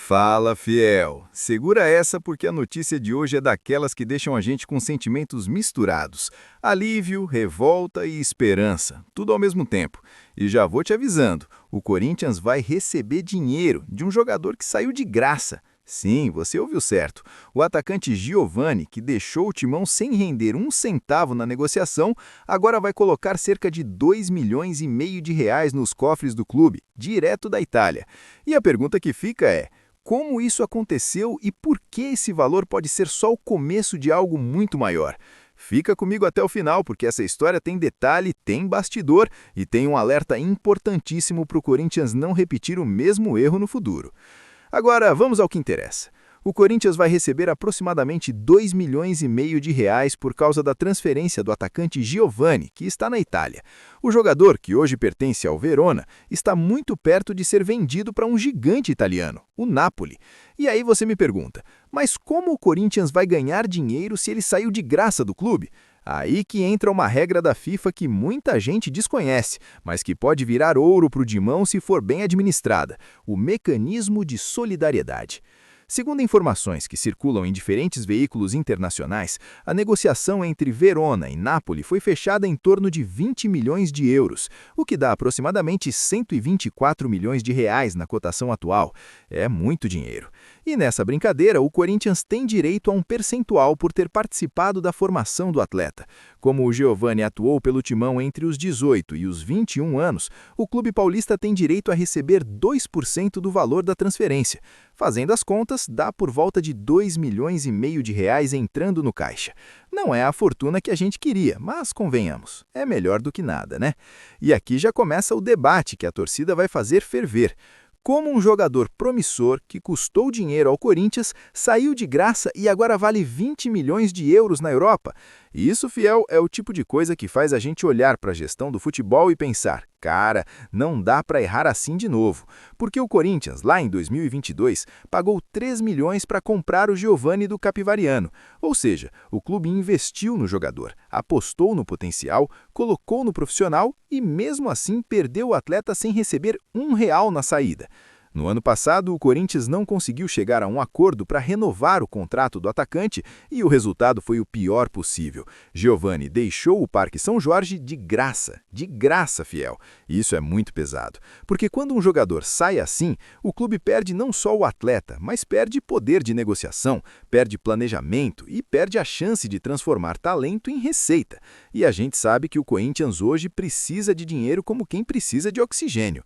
Fala, fiel! Segura essa porque a notícia de hoje é daquelas que deixam a gente com sentimentos misturados. Alívio, revolta e esperança, tudo ao mesmo tempo. E já vou te avisando, o Corinthians vai receber dinheiro de um jogador que saiu de graça. Sim, você ouviu certo. O atacante Giovani, que deixou o Timão sem render um centavo na negociação, agora vai colocar cerca de 2,5 milhões nos cofres do clube, direto da Itália. E a pergunta que fica é: como isso aconteceu e por que esse valor pode ser só o começo de algo muito maior? Fica comigo até o final, porque essa história tem detalhe, tem bastidor e tem um alerta importantíssimo para o Corinthians não repetir o mesmo erro no futuro. Agora, vamos ao que interessa. O Corinthians vai receber aproximadamente 2,5 milhões por causa da transferência do atacante Giovani, que está na Itália. O jogador, que hoje pertence ao Verona, está muito perto de ser vendido para um gigante italiano, o Napoli. E aí você me pergunta, mas como o Corinthians vai ganhar dinheiro se ele saiu de graça do clube? Aí que entra uma regra da FIFA que muita gente desconhece, mas que pode virar ouro para o Dimão se for bem administrada: o mecanismo de solidariedade. Segundo informações que circulam em diferentes veículos internacionais, a negociação entre Verona e Napoli foi fechada em torno de 20 milhões de euros, o que dá aproximadamente 124 milhões de reais na cotação atual. É muito dinheiro. E nessa brincadeira, o Corinthians tem direito a um percentual por ter participado da formação do atleta. Como o Giovani atuou pelo Timão entre os 18 e os 21 anos, o clube paulista tem direito a receber 2% do valor da transferência. Fazendo as contas, dá por volta de 2,5 milhões de reais entrando no caixa. Não é a fortuna que a gente queria, mas convenhamos, é melhor do que nada, né? E aqui já começa o debate que a torcida vai fazer ferver. Como um jogador promissor, que custou dinheiro ao Corinthians, saiu de graça e agora vale 20 milhões de euros na Europa? E isso, fiel, é o tipo de coisa que faz a gente olhar para a gestão do futebol e pensar: cara, não dá para errar assim de novo. Porque o Corinthians, lá em 2022, pagou 3 milhões para comprar o Giovani do Capivariano. Ou seja, o clube investiu no jogador, apostou no potencial, colocou no profissional e, mesmo assim, perdeu o atleta sem receber R$ 1 na saída. No ano passado, o Corinthians não conseguiu chegar a um acordo para renovar o contrato do atacante e o resultado foi o pior possível. Giovani deixou o Parque São Jorge de graça, fiel. E isso é muito pesado, porque quando um jogador sai assim, o clube perde não só o atleta, mas perde poder de negociação, perde planejamento e perde a chance de transformar talento em receita. E a gente sabe que o Corinthians hoje precisa de dinheiro como quem precisa de oxigênio.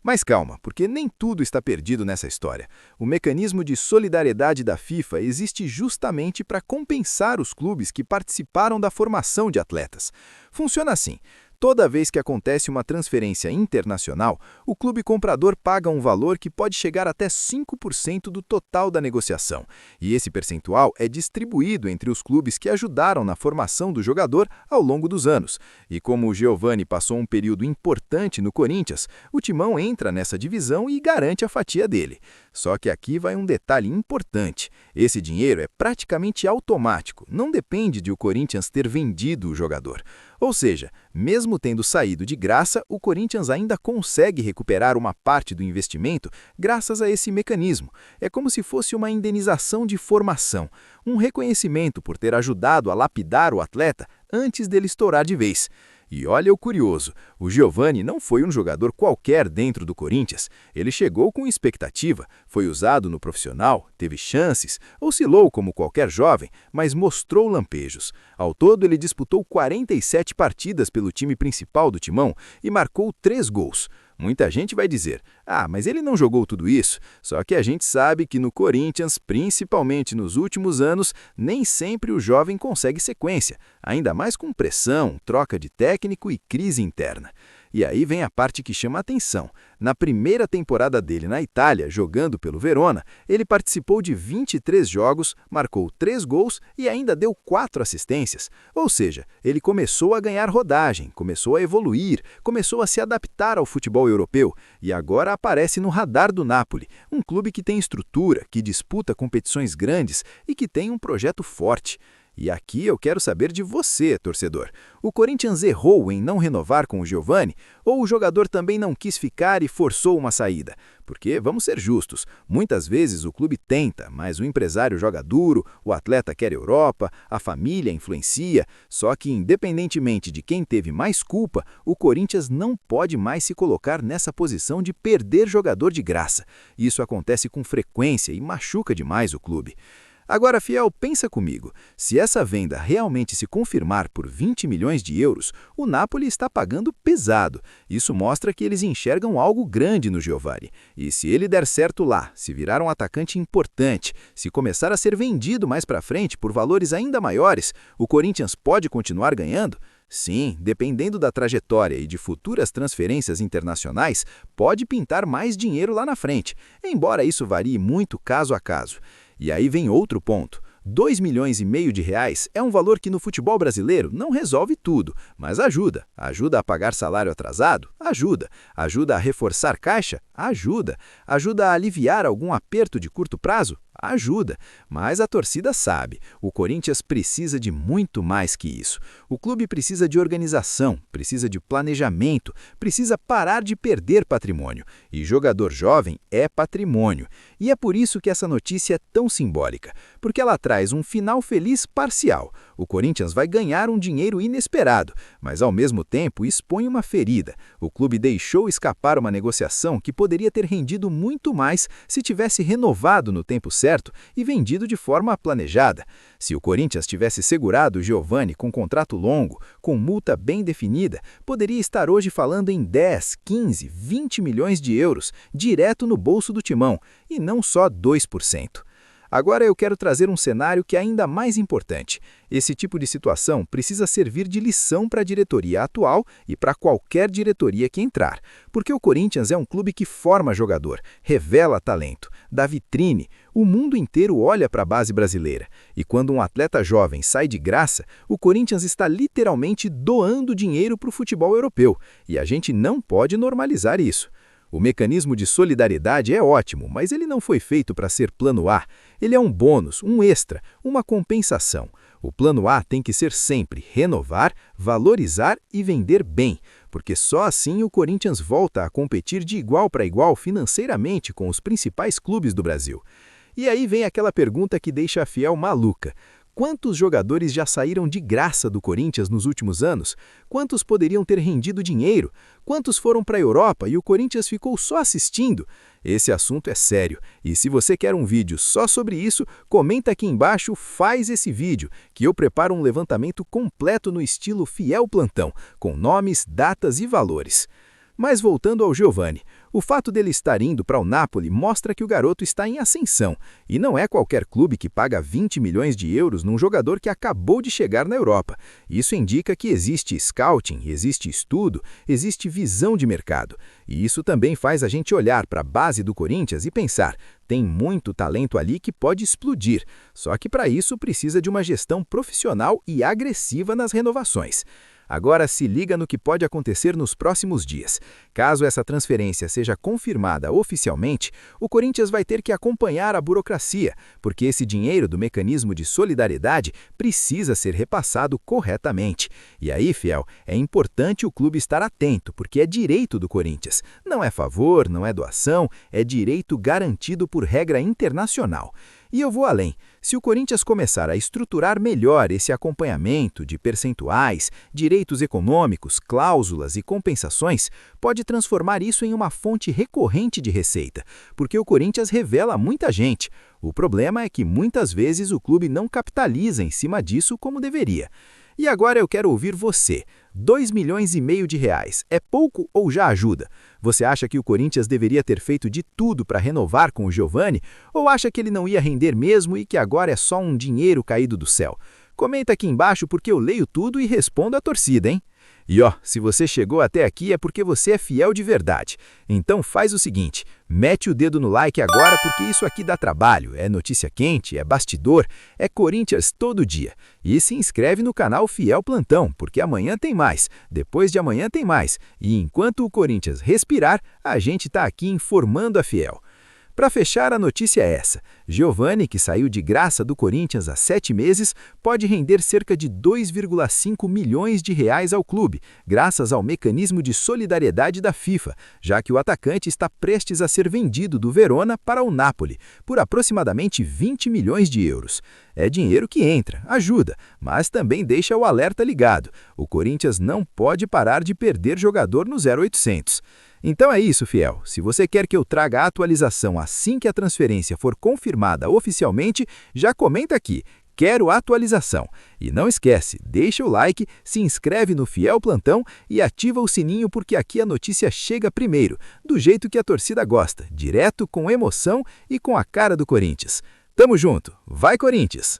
Mas calma, porque nem tudo está perdido nessa história. O mecanismo de solidariedade da FIFA existe justamente para compensar os clubes que participaram da formação de atletas. Funciona assim: toda vez que acontece uma transferência internacional, o clube comprador paga um valor que pode chegar até 5% do total da negociação. E esse percentual é distribuído entre os clubes que ajudaram na formação do jogador ao longo dos anos. E como o Giovani passou um período importante no Corinthians, o Timão entra nessa divisão e garante a fatia dele. Só que aqui vai um detalhe importante: esse dinheiro é praticamente automático, não depende de o Corinthians ter vendido o jogador. Ou seja, mesmo tendo saído de graça, o Corinthians ainda consegue recuperar uma parte do investimento graças a esse mecanismo. É como se fosse uma indenização de formação, um reconhecimento por ter ajudado a lapidar o atleta antes dele estourar de vez. E olha o curioso: o Giovani não foi um jogador qualquer dentro do Corinthians. Ele chegou com expectativa, foi usado no profissional, teve chances, oscilou como qualquer jovem, mas mostrou lampejos. Ao todo, ele disputou 47 partidas pelo time principal do Timão e marcou 3 gols. Muita gente vai dizer: mas ele não jogou tudo isso. Só que a gente sabe que no Corinthians, principalmente nos últimos anos, nem sempre o jovem consegue sequência, ainda mais com pressão, troca de técnico e crise interna. E aí vem a parte que chama a atenção. Na primeira temporada dele na Itália, jogando pelo Verona, ele participou de 23 jogos, marcou 3 gols e ainda deu 4 assistências. Ou seja, ele começou a ganhar rodagem, começou a evoluir, começou a se adaptar ao futebol europeu e agora aparece no radar do Napoli, um clube que tem estrutura, que disputa competições grandes e que tem um projeto forte. E aqui eu quero saber de você, torcedor. O Corinthians errou em não renovar com o Giovani ou o jogador também não quis ficar e forçou uma saída? Porque, vamos ser justos, muitas vezes o clube tenta, mas o empresário joga duro, o atleta quer Europa, a família influencia, só que independentemente de quem teve mais culpa, o Corinthians não pode mais se colocar nessa posição de perder jogador de graça. Isso acontece com frequência e machuca demais o clube. Agora, Fiel, pensa comigo. Se essa venda realmente se confirmar por 20 milhões de euros, o Napoli está pagando pesado. Isso mostra que eles enxergam algo grande no Giovani. E se ele der certo lá, se virar um atacante importante, se começar a ser vendido mais para frente por valores ainda maiores, o Corinthians pode continuar ganhando? Sim, dependendo da trajetória e de futuras transferências internacionais, pode pintar mais dinheiro lá na frente, embora isso varie muito caso a caso. E aí vem outro ponto. 2,5 milhões de reais é um valor que no futebol brasileiro não resolve tudo, mas ajuda. Ajuda a pagar salário atrasado? Ajuda. Ajuda a reforçar caixa? Ajuda. Ajuda a aliviar algum aperto de curto prazo? Ajuda. Mas a torcida sabe, o Corinthians precisa de muito mais que isso. O clube precisa de organização, precisa de planejamento, precisa parar de perder patrimônio. E jogador jovem é patrimônio. E é por isso que essa notícia é tão simbólica, porque ela traz um final feliz parcial. O Corinthians vai ganhar um dinheiro inesperado, mas ao mesmo tempo expõe uma ferida. O clube deixou escapar uma negociação que poderia ter rendido muito mais se tivesse renovado no tempo certo e vendido de forma planejada. Se o Corinthians tivesse segurado o Giovani com contrato longo, com multa bem definida, poderia estar hoje falando em 10, 15, 20 milhões de euros direto no bolso do timão, e não só 2%. Agora eu quero trazer um cenário que é ainda mais importante. Esse tipo de situação precisa servir de lição para a diretoria atual e para qualquer diretoria que entrar, porque o Corinthians é um clube que forma jogador, revela talento, dá vitrine, o mundo inteiro olha para a base brasileira. E quando um atleta jovem sai de graça, o Corinthians está literalmente doando dinheiro para o futebol europeu, e a gente não pode normalizar isso. O mecanismo de solidariedade é ótimo, mas ele não foi feito para ser plano A. Ele é um bônus, um extra, uma compensação. O plano A tem que ser sempre renovar, valorizar e vender bem, porque só assim o Corinthians volta a competir de igual para igual financeiramente com os principais clubes do Brasil. E aí vem aquela pergunta que deixa a Fiel maluca. Quantos jogadores já saíram de graça do Corinthians nos últimos anos? Quantos poderiam ter rendido dinheiro? Quantos foram para a Europa e o Corinthians ficou só assistindo? Esse assunto é sério, e se você quer um vídeo só sobre isso, comenta aqui embaixo, faz esse vídeo, que eu preparo um levantamento completo no estilo Fiel Plantão, com nomes, datas e valores. Mas voltando ao Giovani, o fato dele estar indo para o Napoli mostra que o garoto está em ascensão, e não é qualquer clube que paga 20 milhões de euros num jogador que acabou de chegar na Europa. Isso indica que existe scouting, existe estudo, existe visão de mercado. E isso também faz a gente olhar para a base do Corinthians e pensar, tem muito talento ali que pode explodir, só que para isso precisa de uma gestão profissional e agressiva nas renovações. Agora se liga no que pode acontecer nos próximos dias. Caso essa transferência seja confirmada oficialmente, o Corinthians vai ter que acompanhar a burocracia, porque esse dinheiro do mecanismo de solidariedade precisa ser repassado corretamente. E aí, Fiel, é importante o clube estar atento, porque é direito do Corinthians. Não é favor, não é doação, é direito garantido por regra internacional. E eu vou além. Se o Corinthians começar a estruturar melhor esse acompanhamento de percentuais, direitos econômicos, cláusulas e compensações, pode transformar isso em uma fonte recorrente de receita, porque o Corinthians revela muita gente. O problema é que muitas vezes o clube não capitaliza em cima disso como deveria. E agora eu quero ouvir você. 2,5 milhões de reais é pouco ou já ajuda? Você acha que o Corinthians deveria ter feito de tudo para renovar com o Giovani? Ou acha que ele não ia render mesmo e que agora é só um dinheiro caído do céu? Comenta aqui embaixo porque eu leio tudo e respondo à torcida, hein? E se você chegou até aqui é porque você é fiel de verdade. Então faz o seguinte, mete o dedo no like agora porque isso aqui dá trabalho, é notícia quente, é bastidor, é Corinthians todo dia. E se inscreve no canal Fiel Plantão, porque amanhã tem mais, depois de amanhã tem mais. E enquanto o Corinthians respirar, a gente tá aqui informando a Fiel. Para fechar, a notícia é essa. Giovani, que saiu de graça do Corinthians há 7 meses, pode render cerca de 2,5 milhões de reais ao clube, graças ao mecanismo de solidariedade da FIFA, já que o atacante está prestes a ser vendido do Verona para o Napoli, por aproximadamente 20 milhões de euros. É dinheiro que entra, ajuda, mas também deixa o alerta ligado. O Corinthians não pode parar de perder jogador no 0800. Então é isso, fiel. Se você quer que eu traga a atualização assim que a transferência for confirmada oficialmente, já comenta aqui. Quero atualização. E não esquece, deixa o like, se inscreve no Fiel Plantão e ativa o sininho porque aqui a notícia chega primeiro, do jeito que a torcida gosta, direto, com emoção e com a cara do Corinthians. Tamo junto. Vai, Corinthians!